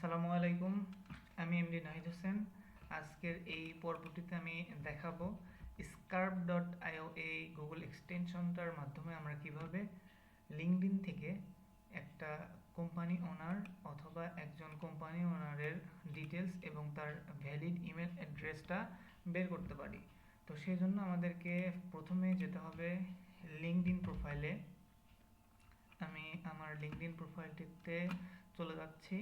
আসসালামু আলাইকুম। আমি এমডি নাহিদ হোসেন। আজকের এই পর্বটিতে আমি দেখাবো scarp.io এই গুগল এক্সটেনশনটার মাধ্যমে আমরা কিভাবে লিঙ্কডইন থেকে একটা কোম্পানি ওনার অথবা একজন কোম্পানি ওনারের ডিটেলস এবং তার ভ্যালিড ইমেল অ্যাড্রেসটা বের করতে পারি। তো সেই জন্য আমাদেরকে প্রথমে যেতে হবে লিঙ্কডইন প্রোফাইলে। আমি আমার লিঙ্কডইন প্রোফাইলটিতে চলে যাচ্ছি।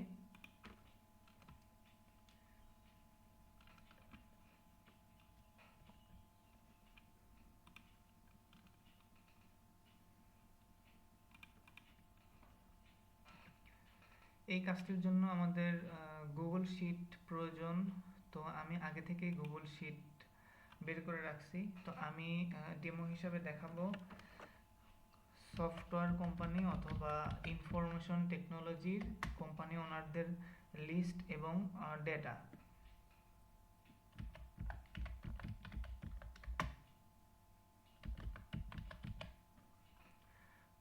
এই কাজটির জন্য আমাদের গুগল শিট প্রয়োজন। তো আমি আগে থেকেই গুগল শিট বের করে রাখছি। তো আমি ডেমো হিসাবে দেখাবো সফটওয়্যার কোম্পানি অথবা ইনফরমেশন টেকনোলজির কোম্পানি ওনারদের লিস্ট এবং ডেটা।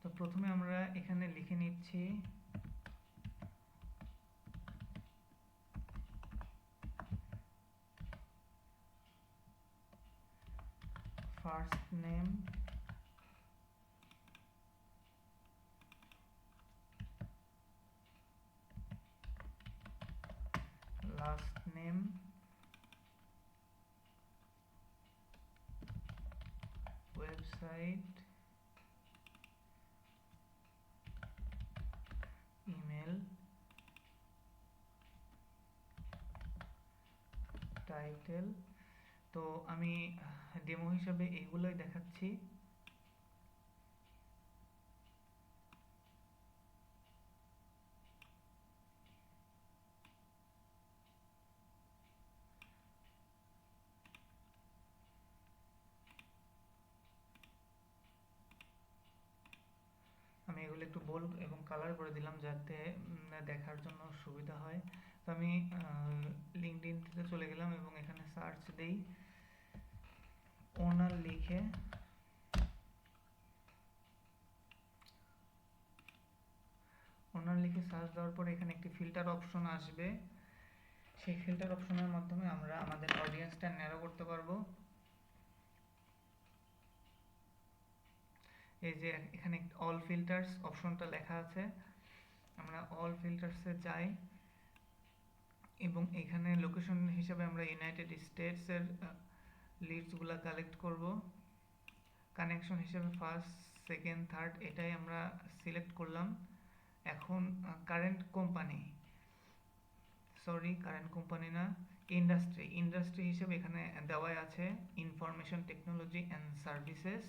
তো প্রথমে আমরা এখানে লিখে নিচ্ছি first name, last name, website, email, title. তো আমি ডেমো হিসাবে এইগুলোই দেখাচ্ছি। আমি এগুলো একটু বোল্ড এবং কালার করে দিলাম যাতে দেখার জন্য সুবিধা হয়। তো আমি লিঙ্কডইনতে চলে গেলাম এবং এখানে সার্চ দেই ওনার লিখে। ওনার লিখে সার্চ দেওয়ার পরে এখানে একটি ফিল্টার অপশন আসবে। সেই ফিল্টার অপশনের মাধ্যমে আমরা আমাদের অডিয়েন্সটা ন্যারো করতে পারবো। এই যে এখানে অল ফিল্টার্স অপশনটা লেখা আছে, আমরা অল ফিল্টার্সে যাই এবং এখানে লোকেশন হিসাবে আমরা ইউনাইটেড স্টেটসের লিডসগুলো কালেক্ট করব। কানেকশন হিসেবে ফার্স্ট, সেকেন্ড, থার্ড এটাই আমরা সিলেক্ট করলাম। এখন কারেন্ট কোম্পানি না, ইন্ডাস্ট্রি হিসেবে এখানে দেওয়া আছে information technology and services,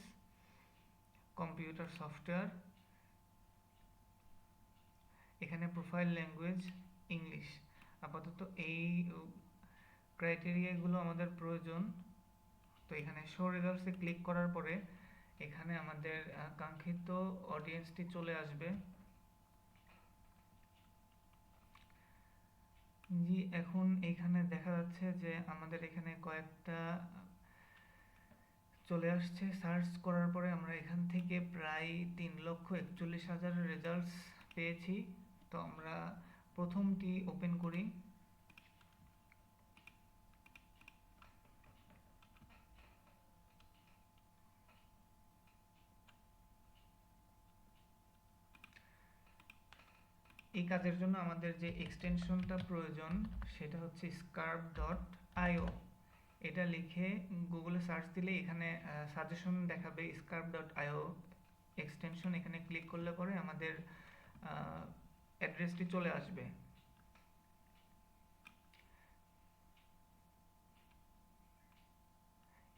computer software. এখানে প্রোফাইল ল্যাঙ্গুয়েজ ইংলিশ। আপাতত এই ক্রাইটেরিয়াগুলো আমাদের প্রয়োজন। তো এখানে শো রেজাল্টসে ক্লিক করার পরে এখানে আমাদের কাঙ্ক্ষিত অডিয়েন্সটি চলে আসবে। জি, এখন এখানে দেখা যাচ্ছে যে আমাদের এখানে কয়েকটা চলে আসছে। সার্চ করার পরে আমরা এখান থেকে প্রায় 3,41,000 রেজাল্টস পেয়েছি। তো আমরা প্রথমটি ওপেন করি। এই কাজের জন্য আমাদের যে এক্সটেনশনটা প্রয়োজন সেটা হচ্ছে scarp.io। এটা লিখে গুগলে সার্চ দিলে এখানে সাজেশন দেখাবে scarp.io এক্সটেনশন। এখানে ক্লিক করলে পরে আমাদের অ্যাড্রেসটি চলে আসবে।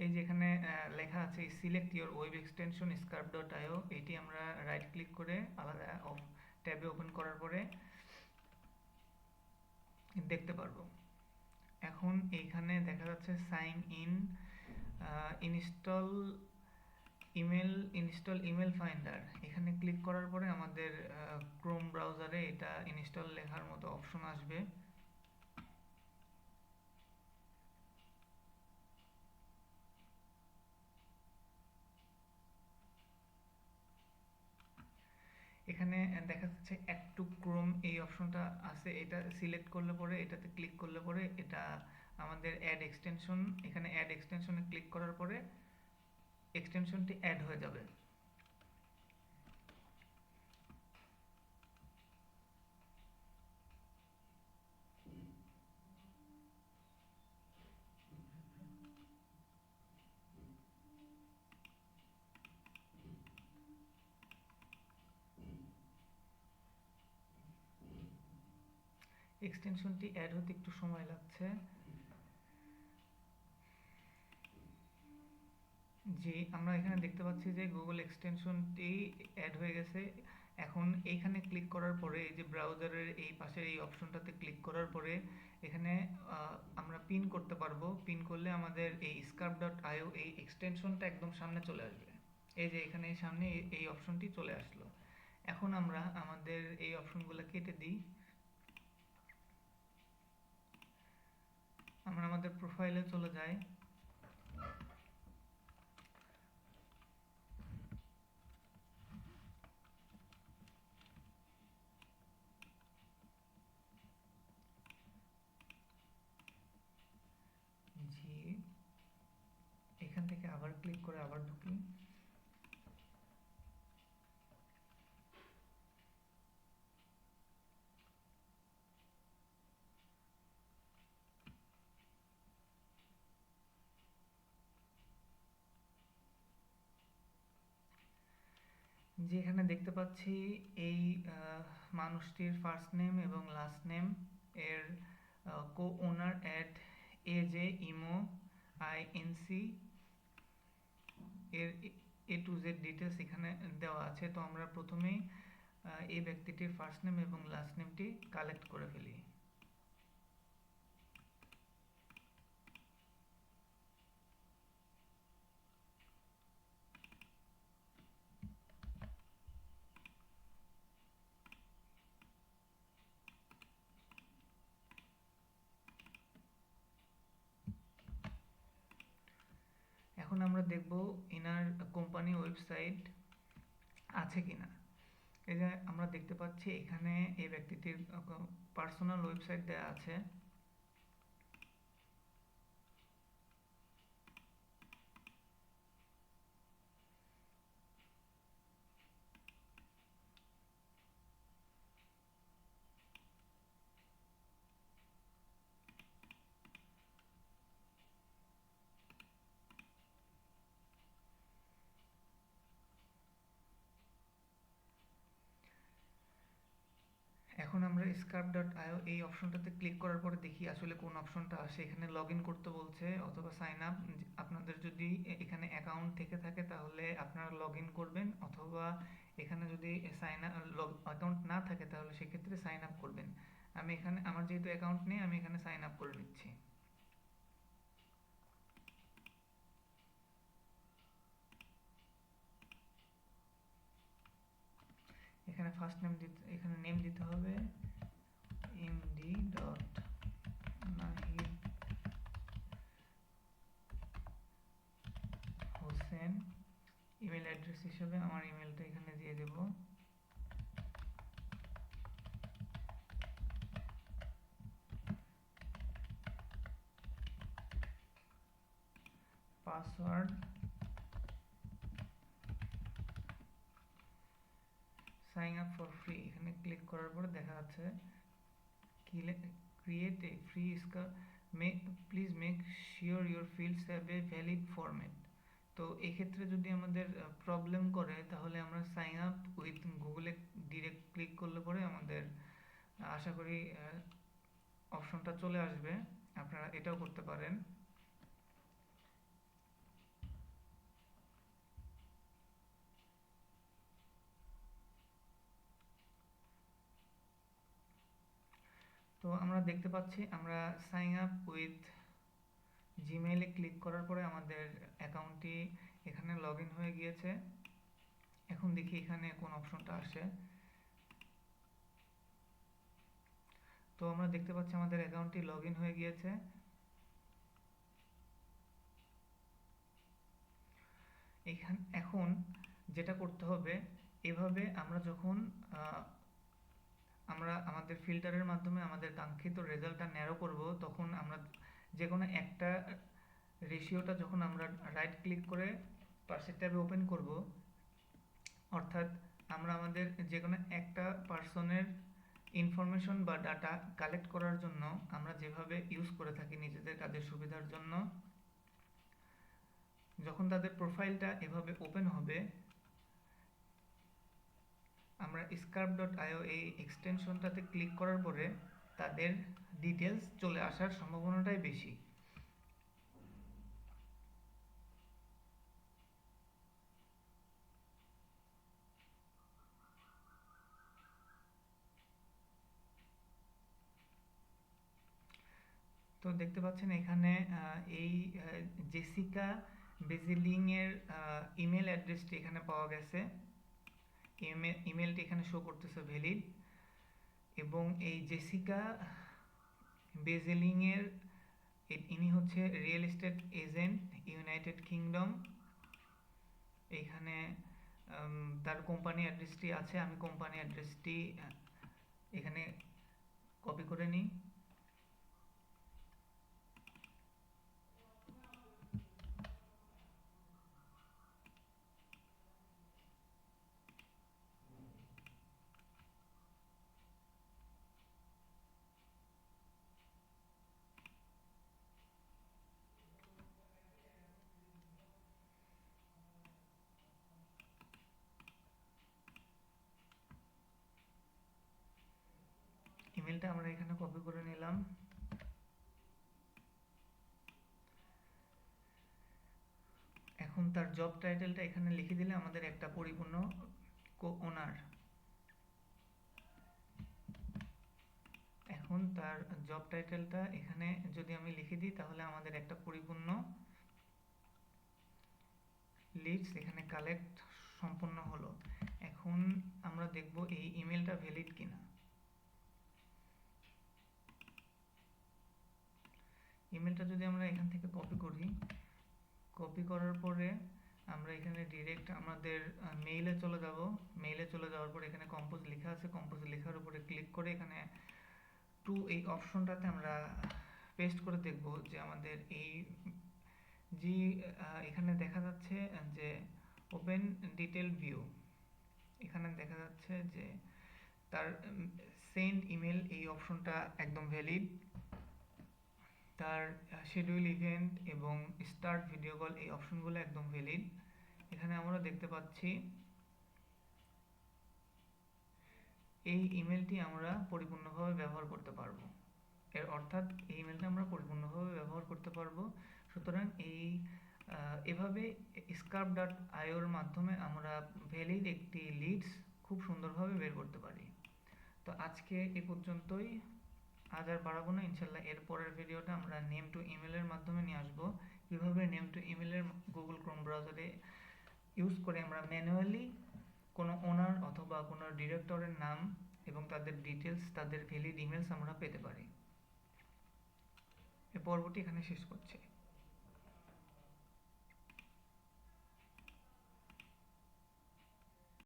এই যে এখানে লেখা আছে select your web extension scarp.io। এটি আমরা রাইট ক্লিক করে আলাদা ট্যাবে ওপেন করার পরে দেখতে পারবো। এখন এইখানে দেখা যাচ্ছে sign in, install email finder. এখানে ক্লিক করার পরে আমাদের ক্রোম ব্রাউজারে এটা ইনস্টল লেখার মতো অপশন আসবে। এখানে দেখা যাচ্ছে অ্যাড টু ক্রোম এই অপশনটা আছে, এটা সিলেক্ট করলে পরে, এটাতে ক্লিক করলে পরে এটা আমাদের অ্যাড এক্সটেনশন, এখানে অ্যাড এক্সটেনশনে ক্লিক করার পরে এক্সটেনশনটি অ্যাড হয়ে যাবে। এক্সটেনশনটি অ্যাড হতে একটু সময় লাগছে। জি, আমরা এখানে দেখতে পাচ্ছি যে গুগল এক্সটেনশনটি অ্যাড হয়ে গেছে। এখন এইখানে ক্লিক করার পরে এই যে ব্রাউজারের এই পাশের এই অপশনটাতে ক্লিক করার পরে এখানে আমরা পিন করতে পারবো। পিন করলে আমাদের এই scarf.io এই এক্সটেনশনটা একদম সামনে চলে আসবে। এই যে এখানে সামনে এই অপশনটি চলে আসলো। এখন আমরা আমাদের এই অপশনগুলো কেটে দিই। আমরা আমাদের প্রোফাইলে চলে যাই। জি, এখান থেকে আবার ক্লিক করে আবার ঢুকি। যে এখানে দেখতে পাচ্ছি এই মানুষটির ফার্স্ট নেম এবং লাস্ট নেম এর কো ওনার অ্যাট এজে ইমো আইএনসি এর এ টু জেড ডিটেলস এখানে দেওয়া আছে। তো আমরা প্রথমেই এই ব্যক্তিটির ফার্স্ট নেম এবং লাস্ট নেমটি কালেক্ট করে ফেলি। এখন আমরা দেখব ইনার কোম্পানি ওয়েবসাইট আছে কিনা। এই যে আমরা দেখতে পাচ্ছি এখানে এই ব্যক্তিটির পার্সোনাল ওয়েবসাইট দেওয়া আছে। এখন আমরা scarf.io এই অপশনটাতে ক্লিক করার পরে দেখি আসলে কোন অপশনটা আসে। এখানে লগ ইন করতে বলছে অথবা সাইন আপ। আপনাদের যদি এখানে অ্যাকাউন্ট থেকে থাকে তাহলে আপনারা লগ ইন করবেন, অথবা এখানে যদি সাইন আপ অ্যাকাউন্ট না থাকে তাহলে সেক্ষেত্রে সাইন আপ করবেন। আমি এখানে আমার যেহেতু অ্যাকাউন্ট নেই আমি এখানে সাইন আপ করে নিচ্ছি। এখানে ফার্স্ট নেম দিতে, এখানে নেম দিতে হবে MD dot Nahid Hossain. Email address হিসেবে আমার ইমেলটা এখানে দিয়ে দেব। Password sign up for free, এখানে ক্লিক করার পরে দেখা যাচ্ছে ক্রিয়েট এ ফ্রি স্কার, please make sure your fields have a valid format. তো এক্ষেত্রে যদি আমাদের প্রবলেম করে তাহলে আমরা সাইন আপ উইথ গুগলে ডিরেক্ট ক্লিক করলে পরে আমাদের আশা করি অপশনটা চলে আসবে। আপনারা এটাও করতে পারেন। তো আমরা দেখতে পাচ্ছি আমরা সাইন আপ উইথ জিমেইলে ক্লিক করার পরে আমাদের অ্যাকাউন্টটি এখানে লগ ইন হয়ে গিয়েছে। এখন দেখি এখানে কোন অপশনটা আসে। তো আমরা দেখতে পাচ্ছি আমাদের অ্যাকাউন্টটি লগ ইন হয়ে গিয়েছে। এখন যেটা করতে হবে এভাবে আমরা যখন আমরা আমাদের ফিল্টারের মাধ্যমে আমাদের কাঙ্ক্ষিত রেজাল্টটা ন্যারো করব, তখন আমরা যে কোনো একটা রেশিওটা যখন আমরা রাইট ক্লিক করে পার্সেন্ট ট্যাবে ওপেন করব, অর্থাৎ আমরা আমাদের যে কোনো একটা পার্সনের ইনফরমেশন বা ডাটা কালেক্ট করার জন্য আমরা যেভাবে ইউজ করে থাকি নিজেদের কাজের সুবিধার জন্য, যখন তাদের প্রোফাইলটা এভাবে ওপেন হবে, আমরা scarp.io এই এক্সটেনশনটাতে ক্লিক করার পরে তাদের ডিটেলস চলে আসার সম্ভাবনাটাই বেশি। তো দেখতে পাচ্ছেন এখানে এই জেসিকা বেজিলিং এর ইমেল অ্যাড্রেসটি এখানে পাওয়া গেছে। ইমেলটি এখানে শো করতেছে ভ্যালিড, এবং এই জেসিকা বেজিলিং এর ইনি হচ্ছে real estate agent United kingdom. এইখানে তার কোম্পানি অ্যাড্রেসটি আছে, আমি কোম্পানি অ্যাড্রেসটি এখানে কপি করে নিই। ইমেলটা আমরা এখানে কপি করে নিলাম। এখন তার জব টাইটেলটা এখানে লিখে দিলে আমাদের একটা পরিপূর্ণ ওনার। এখন তার জব টাইটেলটা এখানে যদি আমি লিখে দিই, তাহলে আমাদের একটা পরিপূর্ণ লিডস এখানে কালেক্ট সম্পূর্ণ হলো। এখন আমরা দেখব এই ইমেলটা ভ্যালিড কিনা। ইমেলটা যদি আমরা এখান থেকে কপি করি, কপি করার পরে আমরা এখানে ডিরেক্ট আমাদের মেইলে চলে যাব। মেইলে চলে যাওয়ার পর এখানে কম্পোজ লেখা আছে, কম্পোজ লেখার উপরে ক্লিক করে এখানে টু এই অপশনটাতে আমরা পেস্ট করে দেখব যে আমাদের এই যে এখানে দেখা যাচ্ছে যে ওপেন ডিটেল ভিউ, এখানে দেখা যাচ্ছে যে তার সেন্ড ইমেল এই অপশনটা একদম ভ্যালিড, তার শিডিউল ইভেন্ট এবং স্টার্ট ভিডিও কল এই অপশনগুলো একদম ভ্যালিড। এখানে আমরা দেখতে পাচ্ছি এই ইমেলটি আমরা পরিপূর্ণভাবে ব্যবহার করতে পারবো, এর অর্থাৎ এই ইমেলটা আমরা পরিপূর্ণভাবে ব্যবহার করতে পারবো। সুতরাং এভাবে scarp.io এর মাধ্যমে আমরা ভ্যালিড একটি লিডস খুব সুন্দরভাবে বের করতে পারি। তো আজকে এ পর্যন্তই, আজ আর বাড়াবো না। ইনশাল্লাহ এর পরের ভিডিওটা আমরা নেম টু ইমেলের মাধ্যমে নিয়ে আসবো, কীভাবে নেম টু ইমেলের গুগল ক্রোম ব্রাউজারে ইউজ করে আমরা ম্যানুয়ালি কোনো ওনার অথবা কোনো ডিরেক্টরের নাম এবং তাদের ডিটেলস, তাদের ভ্যালিড ইমেলস আমরা পেতে পারি। এই পর্বটি এখানে শেষ করছি।